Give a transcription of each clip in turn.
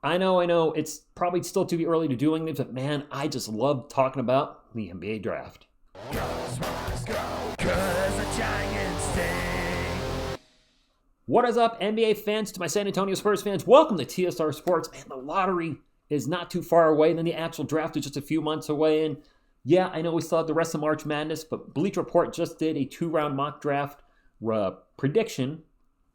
I know, it's probably still too early to doing this, but man, I just love talking about the NBA draft. Go, Spurs, go, 'cause the Giants stink. What is up, NBA fans, to my San Antonio Spurs fans? Welcome to TSR Sports. Man, the lottery is not too far away, and then the actual draft is just a few months away. And yeah, I know we still have the rest of March Madness, but Bleacher Report just did a 2-round mock draft prediction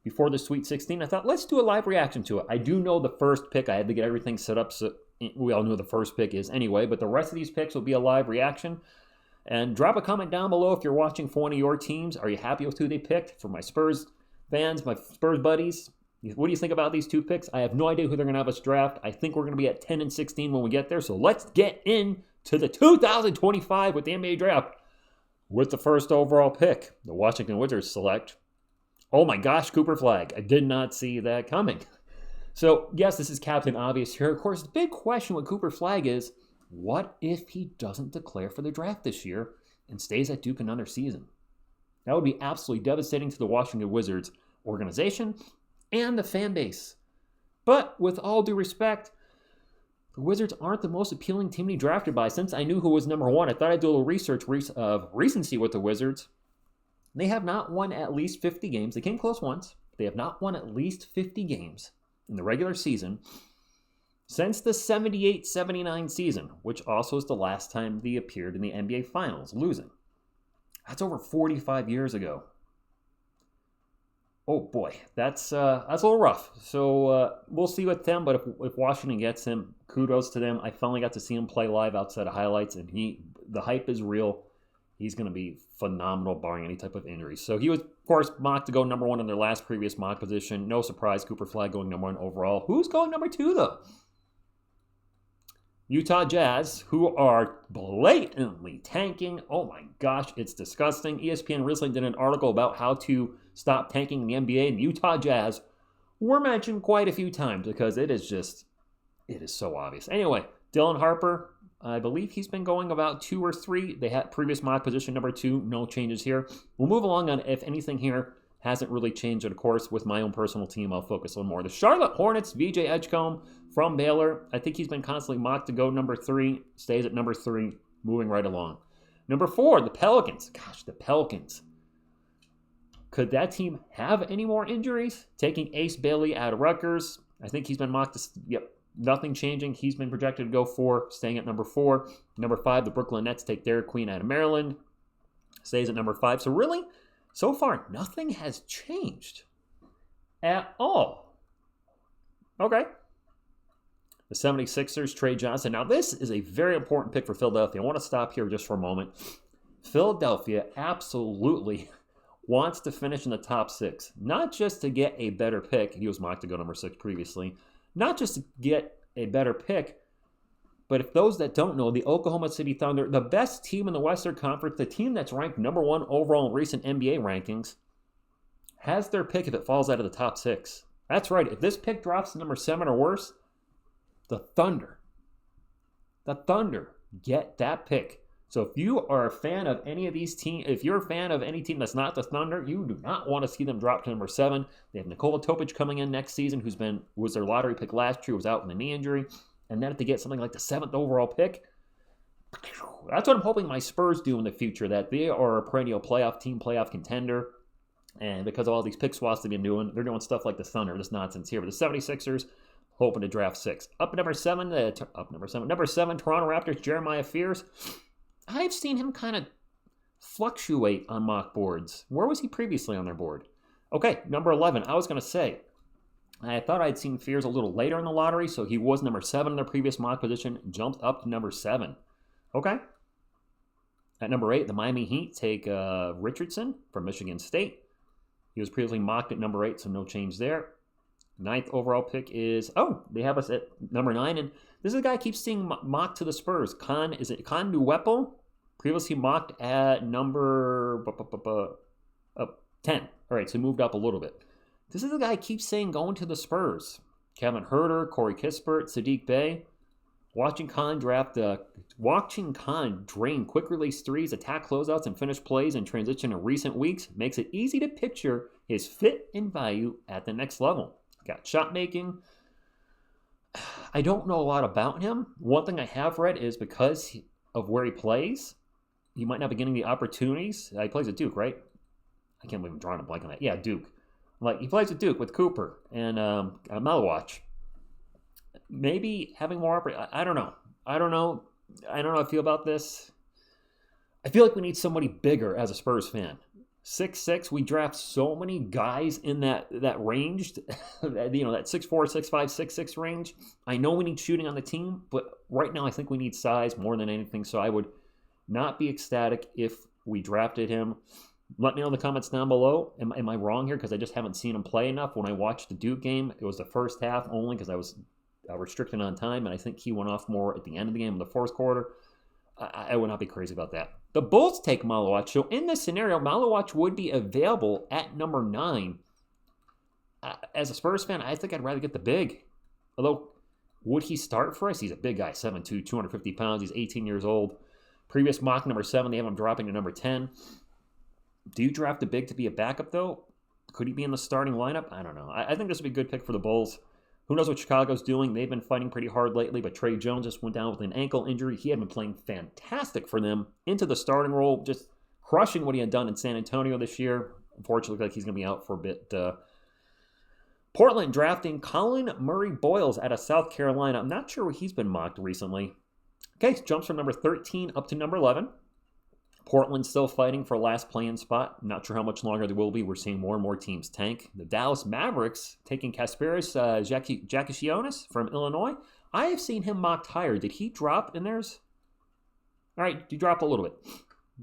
before the Sweet 16. I thought, let's do a live reaction to it. I do know the first pick. I had to get everything set up, so we all know who the first pick is anyway, but the rest of these picks will be a live reaction. And drop a comment down below if you're watching for one of your teams. Are you happy with who they picked? For my Spurs fans, my Spurs buddies, what do you think about these two picks? I have no idea who they're going to have us draft. I think we're going to be at 10 and 16 when we get there. So let's get into the 2025 with the NBA draft. With the first overall pick, the Washington Wizards select, oh my gosh, Cooper Flagg. I did not see that coming. So yes, this is Captain Obvious here. Of course, the big question with Cooper Flagg is, what if he doesn't declare for the draft this year and stays at Duke another season? That would be absolutely devastating to the Washington Wizards organization and the fan base. But with all due respect, the Wizards aren't the most appealing team to be drafted by. Since I knew who was number one, I thought I'd do a little research of recency with the Wizards. They have not won at least 50 games. They came close once. They have not won at least 50 games in the regular season since the 78-79 season, which also is the last time they appeared in the NBA Finals, losing. That's over 45 years ago. Oh boy, that's a little rough. So we'll see with them, but if Washington gets him, kudos to them. I finally got to see him play live outside of highlights, and the hype is real. He's going to be phenomenal, barring any type of injuries. So he was, of course, mocked to go number one in their last previous mock position. No surprise, Cooper Flagg going number one overall. Who's going number two, though? Utah Jazz, who are blatantly tanking. Oh my gosh, it's disgusting. ESPN recently did an article about how to stop tanking in the NBA, and Utah Jazz were mentioned quite a few times because it is so obvious. Anyway, Dylan Harper, I believe he's been going about 2 or 3. They had previous mock position number 2. No changes here. We'll move along on if anything here hasn't really changed. And of course, with my own personal team, I'll focus a little more. The Charlotte Hornets, VJ Edgecombe from Baylor. I think he's been constantly mocked to go number 3. Stays at number 3, moving right along. Number 4, the Pelicans. Gosh, the Pelicans. Could that team have any more injuries? Taking Ace Bailey out of Rutgers. I think he's been mocked to, yep. Nothing changing. He's been projected to go 4, staying at number 4. Number 5, the Brooklyn Nets take Dairy Queen out of Maryland. Stays at number 5. So really, so far, nothing has changed at all. Okay. The 76ers, Trey Johnson. Now, this is a very important pick for Philadelphia. I want to stop here just for a moment. Philadelphia absolutely wants to finish in the top 6. Not just to get a better pick. He was mocked to go number 6 previously. Not just to get a better pick, but if those that don't know, the Oklahoma City Thunder, the best team in the Western Conference, the team that's ranked number 1 overall in recent NBA rankings, has their pick if it falls out of the top 6. That's right. If this pick drops to number 7 or worse, the Thunder get that pick. So if you are a fan of any of these teams, if you're a fan of any team that's not the Thunder, you do not want to see them drop to number 7. They have Nikola Topic coming in next season, was their lottery pick last year, was out with a knee injury. And then if they get something like the 7th overall pick, that's what I'm hoping my Spurs do in the future, that they are a perennial playoff team, playoff contender. And because of all these pick swaps they've been doing, they're doing stuff like the Thunder, this nonsense here. But the 76ers, hoping to draft 6. Number 7, Toronto Raptors, Jeremiah Fears. I've seen him kind of fluctuate on mock boards. Where was he previously on their board? Okay, number 11. I was going to say, I thought I'd seen Fears a little later in the lottery, so he was number 7 in their previous mock position, jumped up to number 7. Okay. At number 8, the Miami Heat take Richardson from Michigan State. He was previously mocked at number 8, so no change there. 9th overall pick is, they have us at number 9, and this is a guy I keep seeing mocked to the Spurs. Con Nuepo? Previously mocked at number 10. All right, so he moved up a little bit. This is a guy I keep saying going to the Spurs. Kevin Huerter, Corey Kispert, Sadiq Bey. Watching Khan drain quick release threes, attack closeouts, and finish plays in transition in recent weeks makes it easy to picture his fit and value at the next level. Got shot making. I don't know a lot about him. One thing I have read is because of where he plays, he might not be getting the opportunities. He plays at Duke, right? I can't believe I'm drawing a blank on that. Yeah, Duke. Like, he plays at Duke with Cooper and Malawach. Maybe having more opportunity. I don't know. I don't know how I feel about this. I feel like we need somebody bigger as a Spurs fan. 6'6", we draft so many guys in that range, that 6'4", 6'5", 6'6" range. I know we need shooting on the team, but right now I think we need size more than anything, so I would not be ecstatic if we drafted him. Let me know in the comments down below. Am I wrong here? Because I just haven't seen him play enough. When I watched the Duke game, it was the first half only because I was restricted on time, and I think he went off more at the end of the game in the fourth quarter. I would not be crazy about that. The Bulls take Malawach. So in this scenario, Malawach would be available at number 9. As a Spurs fan, I think I'd rather get the big. Although, would he start for us? He's a big guy, 7'2", 250 pounds. He's 18 years old. Previous mock number 7, they have him dropping to number 10. Do you draft a big to be a backup, though? Could he be in the starting lineup? I don't know. I think this would be a good pick for the Bulls. Who knows what Chicago's doing? They've been fighting pretty hard lately, but Trey Jones just went down with an ankle injury. He had been playing fantastic for them into the starting role, just crushing what he had done in San Antonio this year. Unfortunately, looks like he's going to be out for a bit. Portland drafting Colin Murray Boyles out of South Carolina. I'm not sure where he's been mocked recently. Okay, jumps from number 13 up to number 11. Portland still fighting for last play-in spot. Not sure how much longer they will be. We're seeing more and more teams tank. The Dallas Mavericks taking Kasparis Jakishionis from Illinois. I have seen him mocked higher. Did he drop in theirs? All right, he dropped a little bit.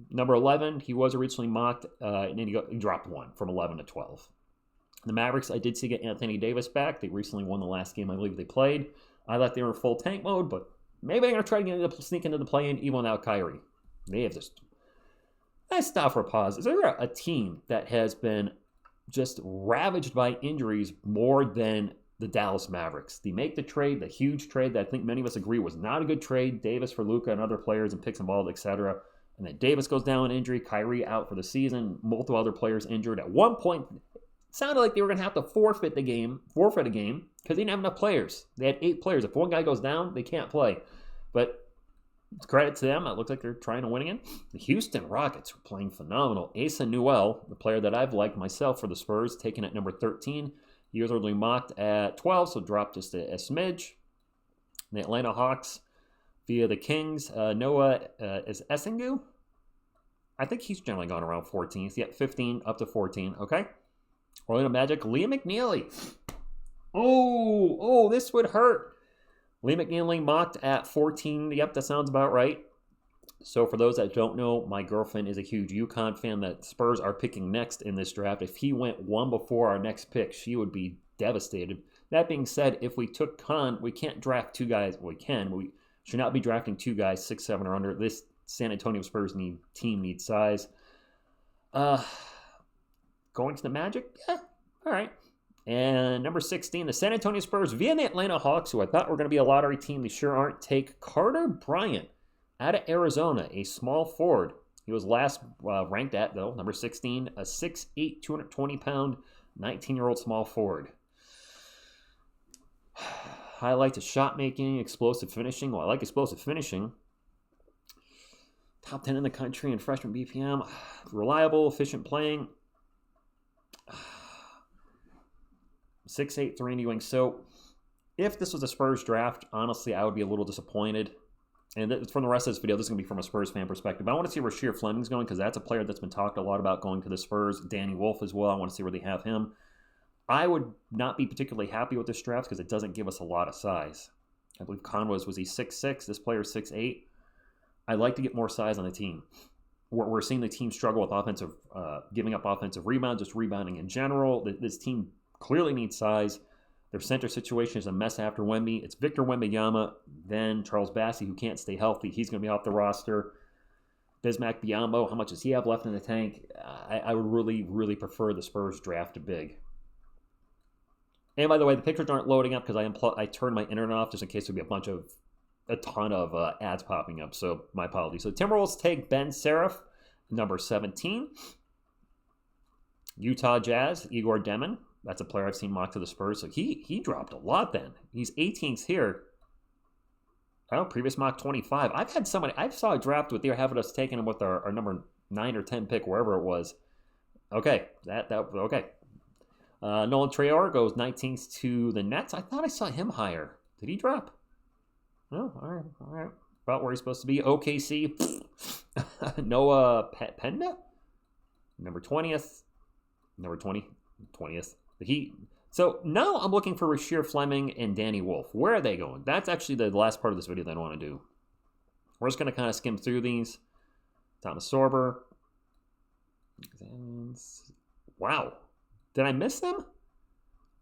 Number 11, he was originally mocked, and then he dropped one from 11 to 12. The Mavericks, I did see get Anthony Davis back. They recently won the last game I believe they played. I thought they were in full tank mode, but maybe they're going to try to sneak into the play-in even without Kyrie. They have just... Let's stop for a pause. Is there a team that has been just ravaged by injuries more than the Dallas Mavericks? They make the trade, the huge trade that I think many of us agree was not a good trade. Davis for Luka and other players and picks involved, etc. And then Davis goes down with injury, Kyrie out for the season, multiple other players injured. At one point, it sounded like they were going to have to forfeit a game because they didn't have enough players. They had 8 players. If one guy goes down, they can't play. But credit to them. It looks like they're trying to win again. The Houston Rockets are playing phenomenal. Asa Newell, the player that I've liked myself for the Spurs, taken at number 13. He was originally mocked at 12, so dropped just a smidge. The Atlanta Hawks via the Kings. Noah is Essingu. I think he's generally gone around 14th. Yep, 15 up to 14. Okay. Orlando Magic. Liam McNeely. Oh, this would hurt. Lee McNeely mocked at 14. Yep, that sounds about right. So for those that don't know, my girlfriend is a huge UConn fan that Spurs are picking next in this draft. If he went one before our next pick, she would be devastated. That being said, if we took Con, we can't draft 2 guys. Well, we can. We should not be drafting 2 guys 6'7" or under. This San Antonio Spurs team needs size. Going to the Magic? Yeah, all right. And number 16, the San Antonio Spurs via the Atlanta Hawks, who I thought were going to be a lottery team. They sure aren't. Take Carter Bryant out of Arizona, a small forward. He was last ranked at, though, number 16, a 6'8", 220-pound, 19-year-old small forward. Highlight to shot making, explosive finishing. Well, I like explosive finishing. Top 10 in the country in freshman BPM. Reliable, efficient playing. 6'8", 3 wing. So if this was a Spurs draft, honestly, I would be a little disappointed. And from the rest of this video, this is going to be from a Spurs fan perspective. I want to see where Rasheer Fleming's going because that's a player that's been talked a lot about going to the Spurs. Danny Wolf as well. I want to see where they have him. I would not be particularly happy with this draft because it doesn't give us a lot of size. I believe Conway's was he 6'6". This player is 6'8". I'd like to get more size on the team. We're seeing the team struggle with giving up offensive rebounds, just rebounding in general. This team clearly needs size. Their center situation is a mess after Wemby. It's Victor Wembanyama, then Charles Bassey, who can't stay healthy. He's going to be off the roster. Bismack Biyombo, how much does he have left in the tank? I would really, really prefer the Spurs draft a big. And by the way, the pictures aren't loading up because I turned my internet off just in case there'd be a ton of ads popping up. So my apologies. So Timberwolves take Ben Seraph, number 17. Utah Jazz, Igor Demin. That's a player I've seen mocked to the Spurs. So he dropped a lot then. He's 18th here. Oh, previous mock 25. I saw a draft with they were having us taking him with our number 9 or 10 pick, wherever it was. Okay, okay. Nolan Traore goes 19th to the Nets. I thought I saw him higher. Did he drop? No, all right. About where he's supposed to be. OKC. Noah Penda? Number 20th. Number 20th. The Heat. So now I'm looking for Rasheer Fleming and Danny Wolf. Where are they going? That's actually the last part of this video that I want to do. We're just going to kind of skim through these. Thomas Sorber. Wow. Did I miss them?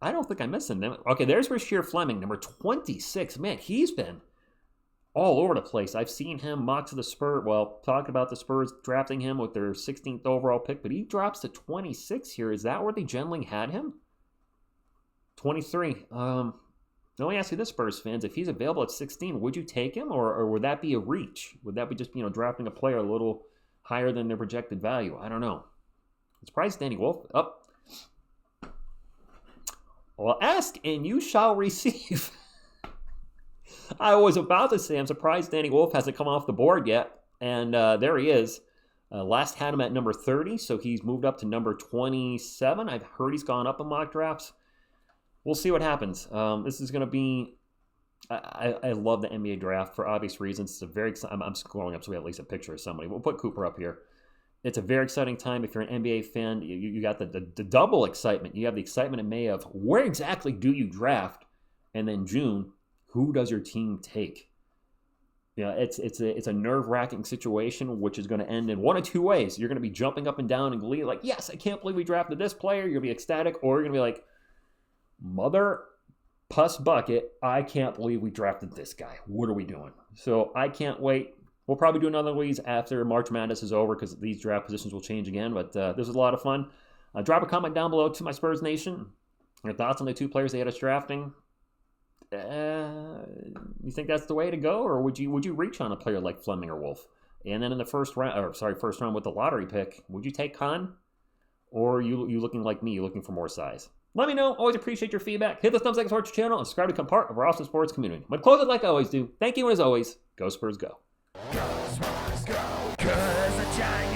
I don't think I missed them. Okay, there's Rasheer Fleming, number 26. Man, he's been all over the place. I've seen him mock to the Spurs. Well, talking about the Spurs drafting him with their 16th overall pick, but he drops to 26 here. Is that where they generally had him? 23. Let me ask you this, Spurs fans. If he's available at 16, would you take him, or would that be a reach? Would that be just, drafting a player a little higher than their projected value? I don't know. I'm surprised Danny Wolf. Up. Well, ask and you shall receive. I was about to say I'm surprised Danny Wolf hasn't come off the board yet. And there he is. Last had him at number 30, so he's moved up to number 27. I've heard he's gone up in mock drafts. We'll see what happens. This is going to be... I love the NBA draft for obvious reasons. It's a very... I'm scrolling up so we have at least a picture of somebody. We'll put Cooper up here. It's a very exciting time. If you're an NBA fan, you got the double excitement. You have the excitement in May of where exactly do you draft? And then June, who does your team take? It's a nerve-wracking situation, which is going to end in one of two ways. You're going to be jumping up and down in glee like, yes, I can't believe we drafted this player. You're going to be ecstatic. Or you're going to be like, mother puss bucket, I can't believe we drafted this guy. What are we doing? So I can't wait. We'll probably do another one after March Madness is over because these draft positions will change again. But this was a lot of fun. Drop a comment down below to my Spurs Nation. Your thoughts on the two players they had us drafting. You think that's the way to go, or would you reach on a player like Fleming or Wolf? And then in the first round with the lottery pick, would you take Khan, or are you looking like me, looking for more size? Let me know. Always appreciate your feedback. Hit the thumbs up, support your channel, and subscribe to become part of our awesome sports community. I'm going to close it like I always do. Thank you, and as always, go Spurs, go. Go Spurs, go. 'Cause the Giants